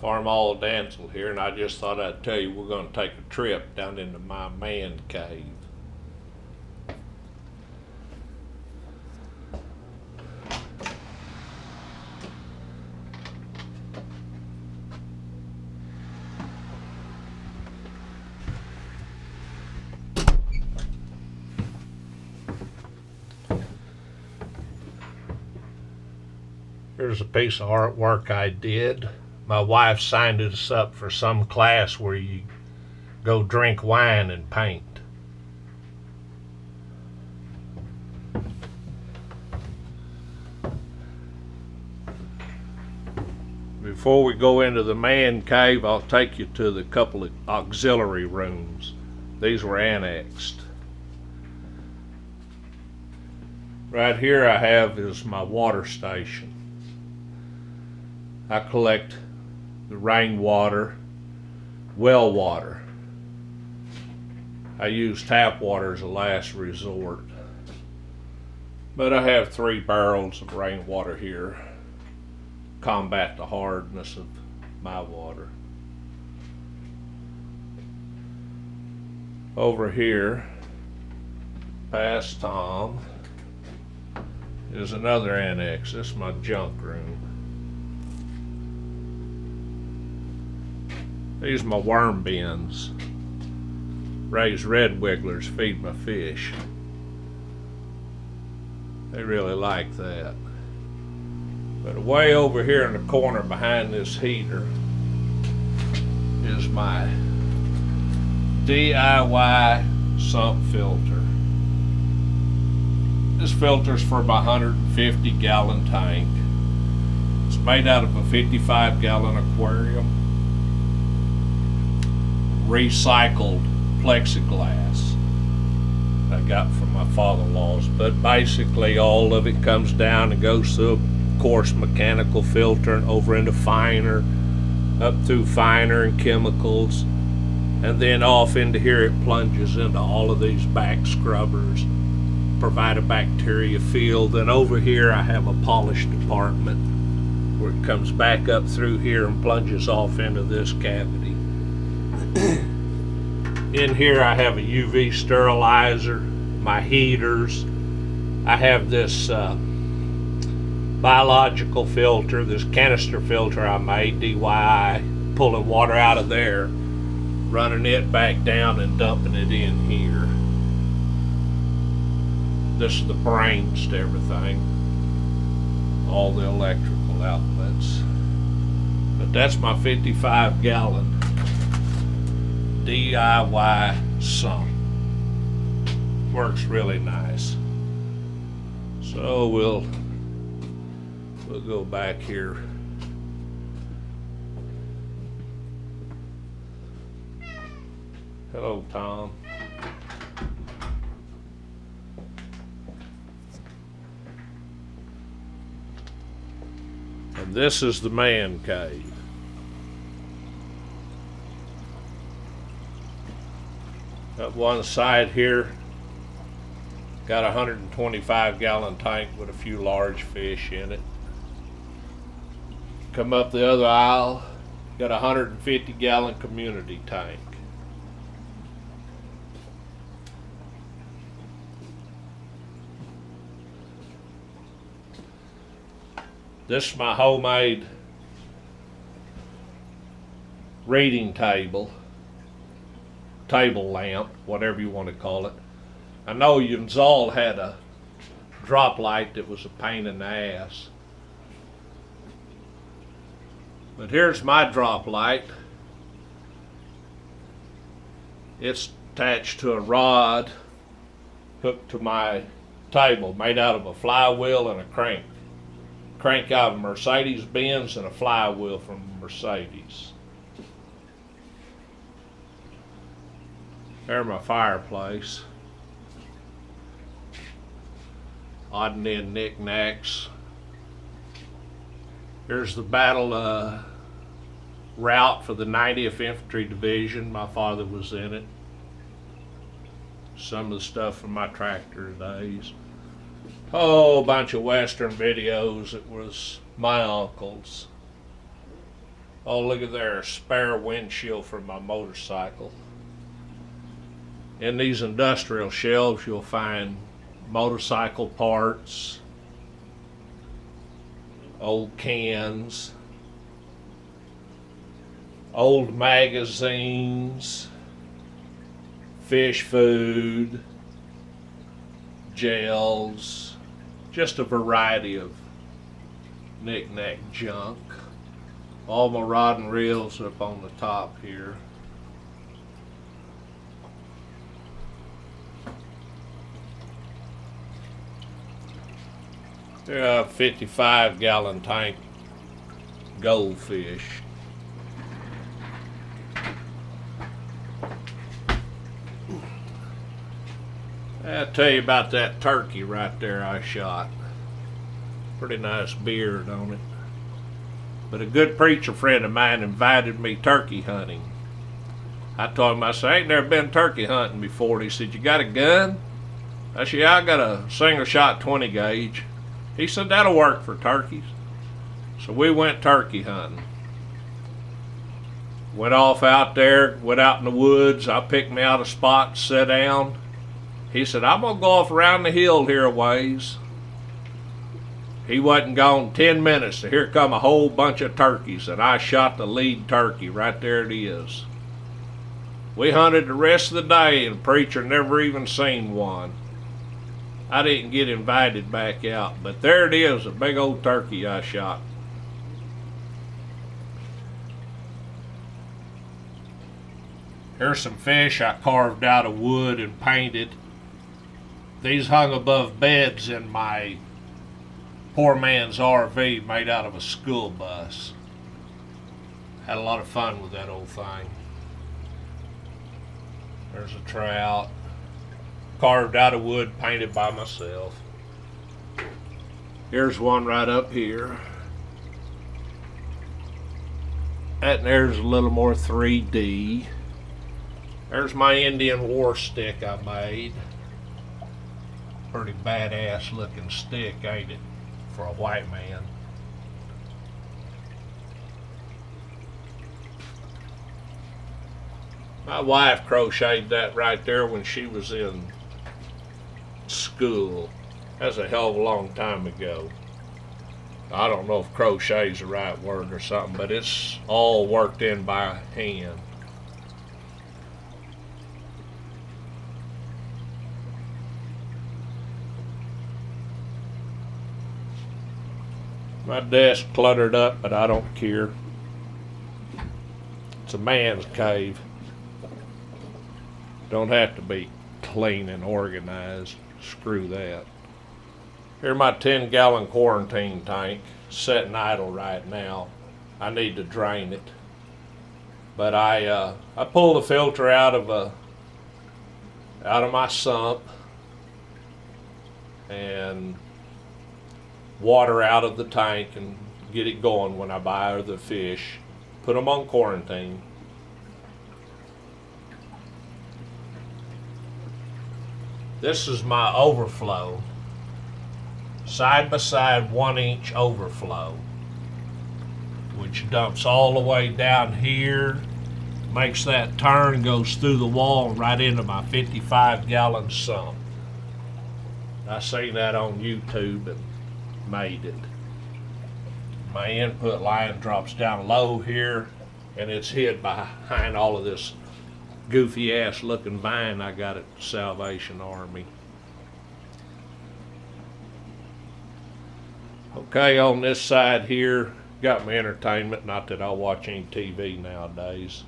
Farmall Dancel here, and I just thought I'd tell you we're going to take a trip down into my man cave. Here's a piece of artwork I did. My wife signed us up for some class where you go drink wine and paint. Before we go into the man cave, I'll take you to the couple of auxiliary rooms. These were annexed. Right here I have is my water station. I collect the rainwater, well water. I use tap water as a last resort. But I have 3 barrels of rainwater here. Combat the hardness of my water. Over here, past Tom, is another annex. This is my junk room. These are my worm bins. Raise red wigglers, feed my fish. They really like that. But way over here in the corner behind this heater is my DIY sump filter. This filter's for my 150-gallon tank. It's made out of a 55-gallon aquarium. Recycled plexiglass I got from my father-in-law's, but basically all of it comes down and goes through a coarse mechanical filter and over into finer, up through finer and chemicals, and then off into here it plunges into all of these back scrubbers, provide a bacteria field. Then over here I have a polish department where it comes back up through here and plunges off into this cavity. In here I have a UV sterilizer, my heaters. I have this biological filter, this canister filter I made, DIY, pulling water out of there, running it back down and dumping it in here. This is the brains to everything, all the electrical outlets. But that's my 55-gallon DIY sump. Works really nice. So we'll go back here. Hello, Tom. And this is the man cave. Up one side here, got a 125-gallon tank with a few large fish in it. Come up the other aisle, got a 150-gallon community tank. This is my homemade reading table lamp, whatever you want to call it. I know Yunzal had a drop light that was a pain in the ass. But here's my drop light. It's attached to a rod hooked to my table, made out of a flywheel and a crank. Crank out of a Mercedes-Benz and a flywheel from Mercedes. There's my fireplace. Odd and end knickknacks. Here's the battle route for the 90th Infantry Division. My father was in it. Some of the stuff from my tractor days. Oh, a bunch of Western videos. It was my uncle's. Oh, look at there, a spare windshield for my motorcycle. In these industrial shelves, you'll find motorcycle parts, old cans, old magazines, fish food, gels, just a variety of knick-knack junk. All my rod and reels up on the top here. They're a 55-gallon tank goldfish. I'll tell you about that turkey right there I shot. Pretty nice beard on it. But a good preacher friend of mine invited me turkey hunting. I told him, I said, I ain't never been turkey hunting before. And he said, you got a gun? I said, yeah, I got a single shot 20 gauge. He said, that'll work for turkeys. So we went turkey hunting. Went off out there, went out in the woods. I picked me out a spot, sat down. He said, I'm going to go off around the hill here a ways. He wasn't gone 10 minutes, so here come a whole bunch of turkeys, and I shot the lead turkey. Right there it is. We hunted the rest of the day, and the preacher never even seen one. I didn't get invited back out, but there it is, a big old turkey I shot. Here's some fish I carved out of wood and painted. These hung above beds in my poor man's RV made out of a school bus. Had a lot of fun with that old thing. There's a trout. Carved out of wood, painted by myself. Here's one right up here. That there's a little more 3D. There's my Indian war stick I made. Pretty badass looking stick, ain't it, for a white man? My wife crocheted that right there when she was in school. That's a hell of a long time ago. I don't know if crochet is the right word or something, but it's all worked in by hand. My desk cluttered up, but I don't care. It's a man's cave. Don't have to be clean and organized. Screw that. Here's my 10-gallon quarantine tank, sitting idle right now. I need to drain it. But I pulled the filter out of my sump and water out of the tank and get it going when I buy the fish. Put them on quarantine. This is my overflow. Side by side 1-inch overflow, which dumps all the way down here, makes that turn, goes through the wall right into my 55-gallon sump. I seen that on YouTube and made it. My input line drops down low here, and it's hid behind all of this goofy ass looking vine I got at Salvation Army. Okay, on this side here, got my entertainment. Not that I watch any TV nowadays.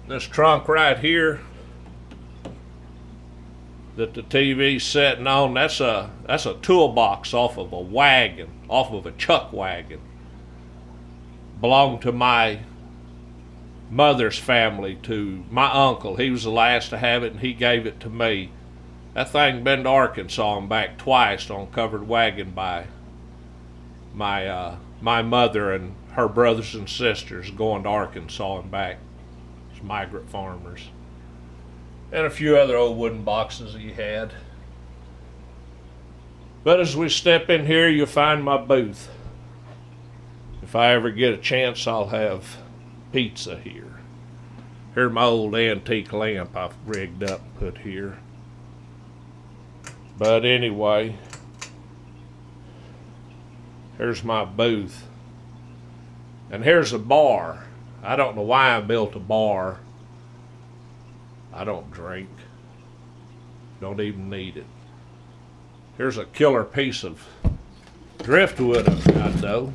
This trunk right here that the TV's sitting on, that's a toolbox off of a wagon, off of a chuck wagon. Belonged to my mother's family, to my uncle. He was the last to have it, and he gave it to me. That thing been to Arkansas and back twice on covered wagon by my mother and her brothers and sisters going to Arkansas and back. It's migrant farmers. And a few other old wooden boxes he had. But as we step in here, you'll find my booth. If I ever get a chance, I'll have pizza here. Here's my old antique lamp I've rigged up and put here. But anyway, here's my booth. And here's a bar. I don't know why I built a bar. I don't drink. Don't even need it. Here's a killer piece of driftwood I've got though.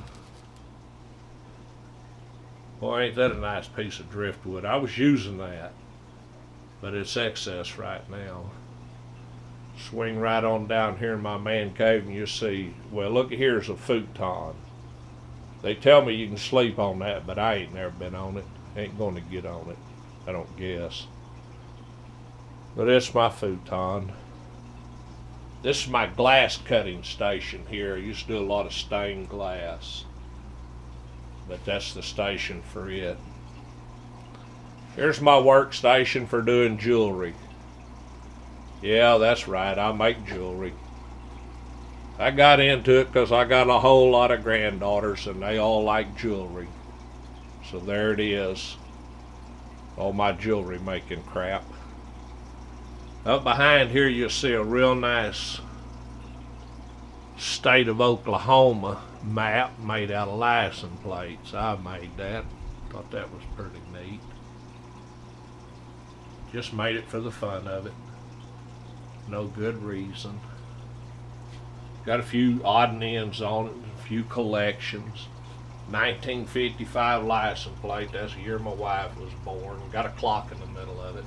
Boy, ain't that a nice piece of driftwood. I was using that, but it's excess right now. Swing right on down here in my man cave and you'll see, well, look, here's a futon. They tell me you can sleep on that, but I ain't never been on it. Ain't going to get on it, I don't guess. But it's my futon. This is my glass cutting station here. I used to do a lot of stained glass, but that's the station for it. Here's my workstation for doing jewelry. Yeah, that's right, I make jewelry. I got into it because I got a whole lot of granddaughters and they all like jewelry. So there it is. All my jewelry making crap. Up behind here you'll see a real nice state of Oklahoma map made out of license plates. I made that. Thought that was pretty neat. Just made it for the fun of it. No good reason. Got a few odd and ends on it, a few collections. 1955 license plate, that's the year my wife was born. Got a clock in the middle of it.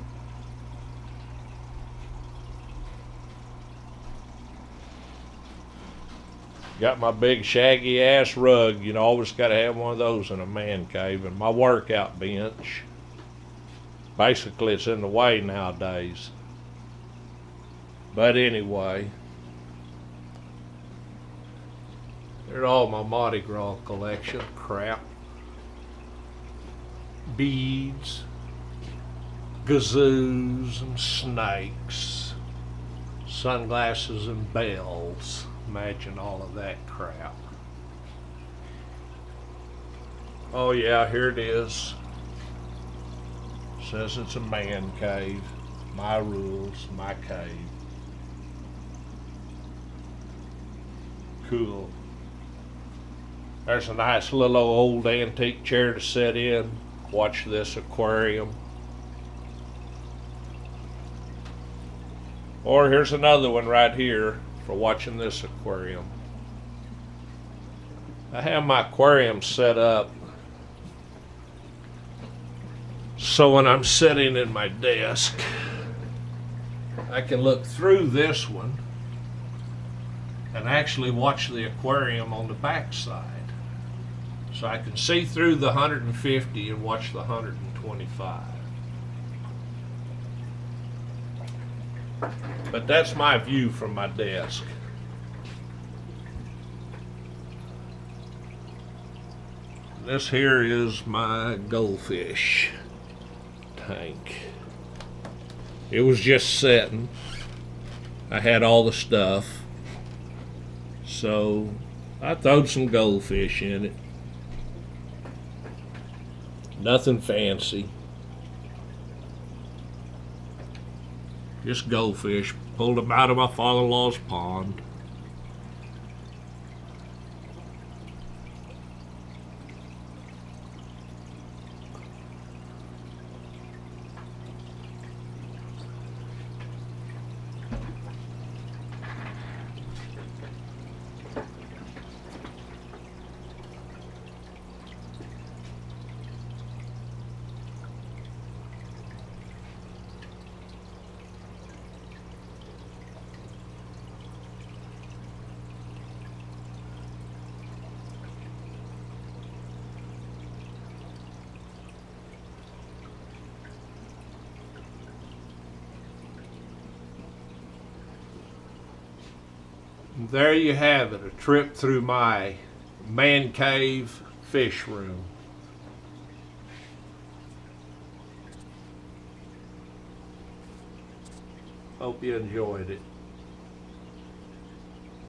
Got my big shaggy ass rug. You know, always got to have one of those in a man cave. And my workout bench. Basically it's in the way nowadays. But anyway, there's all my Mardi Gras collection crap. Beads, gazoos and snakes, sunglasses and bells. Imagine all of that crap. Oh yeah, here it is. Says it's a man cave. My rules, my cave. Cool. There's a nice little old antique chair to sit in. Watch this aquarium. Or here's another one right here for watching this aquarium. I have my aquarium set up so when I'm sitting in my desk, I can look through this one and actually watch the aquarium on the back side. So I can see through the 150 and watch the 125. But that's my view from my desk. This here is my goldfish tank. It was just setting. I had all the stuff. So I throwed some goldfish in it. Nothing fancy. Just goldfish. Pulled them out of my father-in-law's pond. There you have it, a trip through my man cave fish room. Hope you enjoyed it.